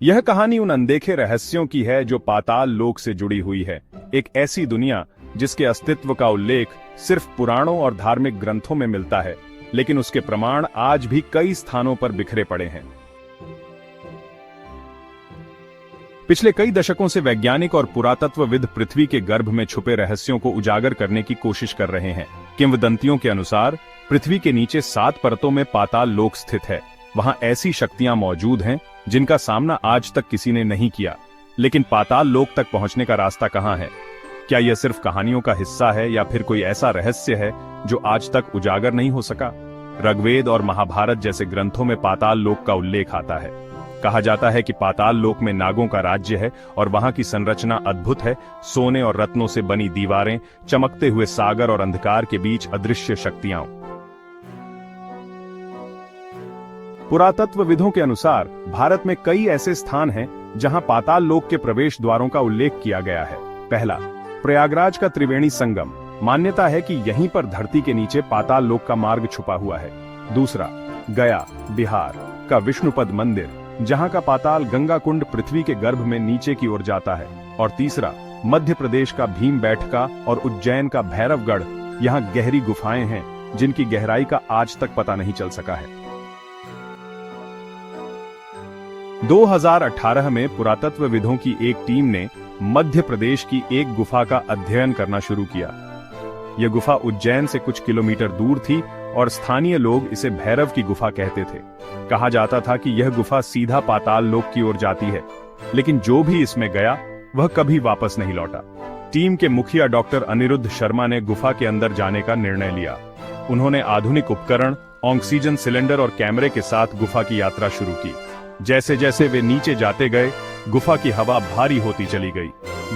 यह कहानी उन अनदेखे रहस्यों की है जो पाताल लोक से जुड़ी हुई है। एक ऐसी दुनिया जिसके अस्तित्व का उल्लेख सिर्फ पुराणों और धार्मिक ग्रंथों में मिलता है, लेकिन उसके प्रमाण आज भी कई स्थानों पर बिखरे पड़े हैं। पिछले कई दशकों से वैज्ञानिक और पुरातत्वविद पृथ्वी के गर्भ में छुपे रहस्यों को उजागर करने की कोशिश कर रहे हैं। किंवदंतियों के अनुसार पृथ्वी के नीचे 7 परतों में पाताल लोक स्थित है। वहां ऐसी शक्तियां मौजूद हैं जिनका सामना आज तक किसी ने नहीं किया। लेकिन पाताल लोक तक पहुंचने का रास्ता कहां है? क्या यह सिर्फ कहानियों का हिस्सा है या फिर कोई ऐसा रहस्य है जो आज तक उजागर नहीं हो सका? ऋग्वेद और महाभारत जैसे ग्रंथों में पाताल लोक का उल्लेख आता है। कहा जाता है कि पाताल लोक में नागों का राज्य है और वहां की संरचना अद्भुत है। सोने और रत्नों से बनी दीवारें, चमकते हुए सागर और अंधकार के बीच अदृश्य शक्तियां। पुरातत्वविदों के अनुसार भारत में कई ऐसे स्थान हैं जहां पाताल लोक के प्रवेश द्वारों का उल्लेख किया गया है। पहला, प्रयागराज का त्रिवेणी संगम। मान्यता है कि यहीं पर धरती के नीचे पाताल लोक का मार्ग छुपा हुआ है। दूसरा, गया बिहार का विष्णुपद मंदिर, जहां का पाताल गंगा कुंड पृथ्वी के गर्भ में नीचे की ओर जाता है। और तीसरा, मध्य प्रदेश का भीमबेटका और उज्जैन का भैरवगढ़। यहां गहरी गुफाएं हैं जिनकी गहराई का आज तक पता नहीं चल सका है। 2018 में पुरातत्वविदों की एक टीम ने मध्य प्रदेश की एक गुफा का अध्ययन करना शुरू किया। यह गुफा उज्जैन से कुछ किलोमीटर दूर थी और स्थानीय लोग इसे भैरव की गुफा कहते थे। कहा जाता था कि यह गुफा सीधा पाताल लोक की ओर जाती है, लेकिन जो भी इसमें गया वह कभी वापस नहीं लौटा। टीम के मुखिया डॉक्टर अनिरुद्ध शर्मा ने गुफा के अंदर जाने का निर्णय लिया। उन्होंने आधुनिक उपकरण, ऑक्सीजन सिलेंडर और कैमरे के साथ गुफा की यात्रा शुरू की। जैसे जैसे वे नीचे जाते गए, गुफा की हवा भारी होती चली गई।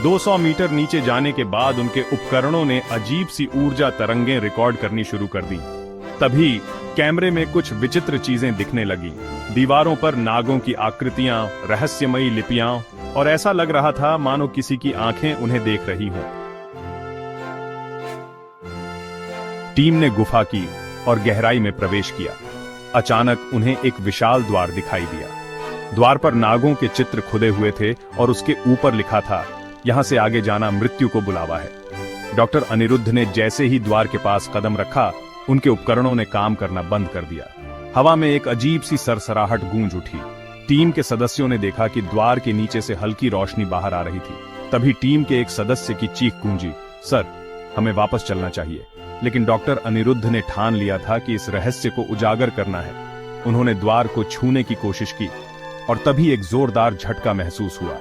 200 मीटर नीचे जाने के बाद उनके उपकरणों ने अजीब सी ऊर्जा तरंगें रिकॉर्ड करनी शुरू कर दी। तभी कैमरे में कुछ विचित्र चीजें दिखने लगी। दीवारों पर नागों की आकृतियां, रहस्यमयी लिपियां, और ऐसा लग रहा था मानो किसी की आंखें उन्हें देख रही हों। टीम ने गुफा की और गहराई में प्रवेश किया। अचानक उन्हें एक विशाल द्वार दिखाई दिया। द्वार पर नागों के चित्र खुदे हुए थे और उसके ऊपर लिखा था, यहां से आगे जाना मृत्यु को बुलावा है। डॉक्टर अनिरुद्ध ने जैसे ही द्वार के पास कदम रखा, उनके उपकरणों ने काम करना बंद कर दिया। हवा में एक अजीब सी सरसराहट गूंज उठी। टीम के सदस्यों ने देखा कि द्वार के नीचे से हल्की रोशनी बाहर आ रही थी। तभी टीम के एक सदस्य की चीख गूंजी, सर, हमें वापस चलना चाहिए। लेकिन डॉक्टर अनिरुद्ध ने ठान लिया था कि इस रहस्य को उजागर करना है। उन्होंने द्वार को छूने की कोशिश की और तभी एक जोरदार झटका महसूस हुआ।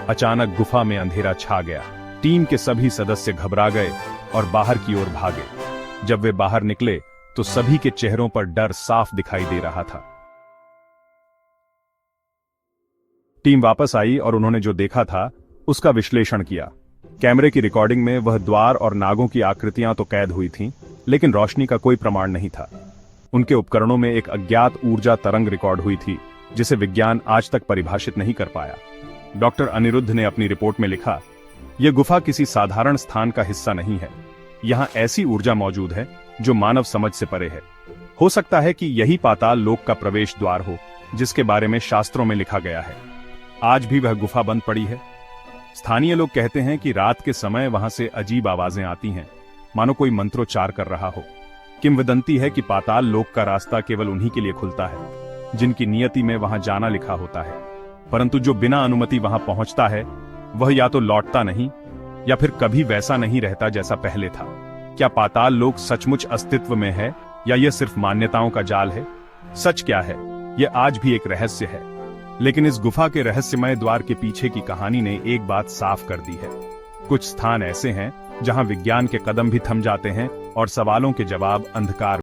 अचानक गुफा में अंधेरा छा गया। टीम के सभी सदस्य घबरा गए और बाहर की ओर भागे। जब वे बाहर निकले तो सभी के चेहरों पर डर साफ दिखाई दे रहा था। टीम वापस आई और उन्होंने जो देखा था उसका विश्लेषण किया। कैमरे की रिकॉर्डिंग में वह द्वार और नागों की आकृतियां तो कैद हुई थीं, लेकिन रोशनी का कोई प्रमाण नहीं था। उनके उपकरणों में एक अज्ञात ऊर्जा तरंग रिकॉर्ड हुई थी जिसे विज्ञान आज तक परिभाषित नहीं कर पाया। डॉक्टर अनिरुद्ध ने अपनी रिपोर्ट में लिखा, यह गुफा किसी साधारण स्थान का हिस्सा नहीं है। यहां ऐसी ऊर्जा मौजूद है जो मानव समझ से परे है। हो सकता है कि यही पाताल लोक का प्रवेश द्वार हो जिसके बारे में शास्त्रों में लिखा गया है। आज भी वह गुफा बंद पड़ी है। स्थानीय लोग कहते हैं कि रात के समय वहां से अजीब आवाजें आती हैं, मानो कोई मंत्रोच्चार कर रहा हो। किंवदंती है कि पाताल लोक का रास्ता केवल उन्हीं के लिए खुलता है जिनकी नियति में वहां जाना लिखा होता है। परंतु जो बिना अनुमति वहां पहुंचता है वह या तो लौटता नहीं या फिर कभी वैसा नहीं रहता जैसा पहले था। क्या पाताल लोक सचमुच अस्तित्व में है या यह सिर्फ मान्यताओं का जाल है? सच क्या है, यह आज भी एक रहस्य है। लेकिन इस गुफा के रहस्यमय द्वार के पीछे की कहानी ने एक बात साफ कर दी है। कुछ स्थान ऐसे हैं जहां विज्ञान के कदम भी थम जाते हैं और सवालों के जवाब अंधकार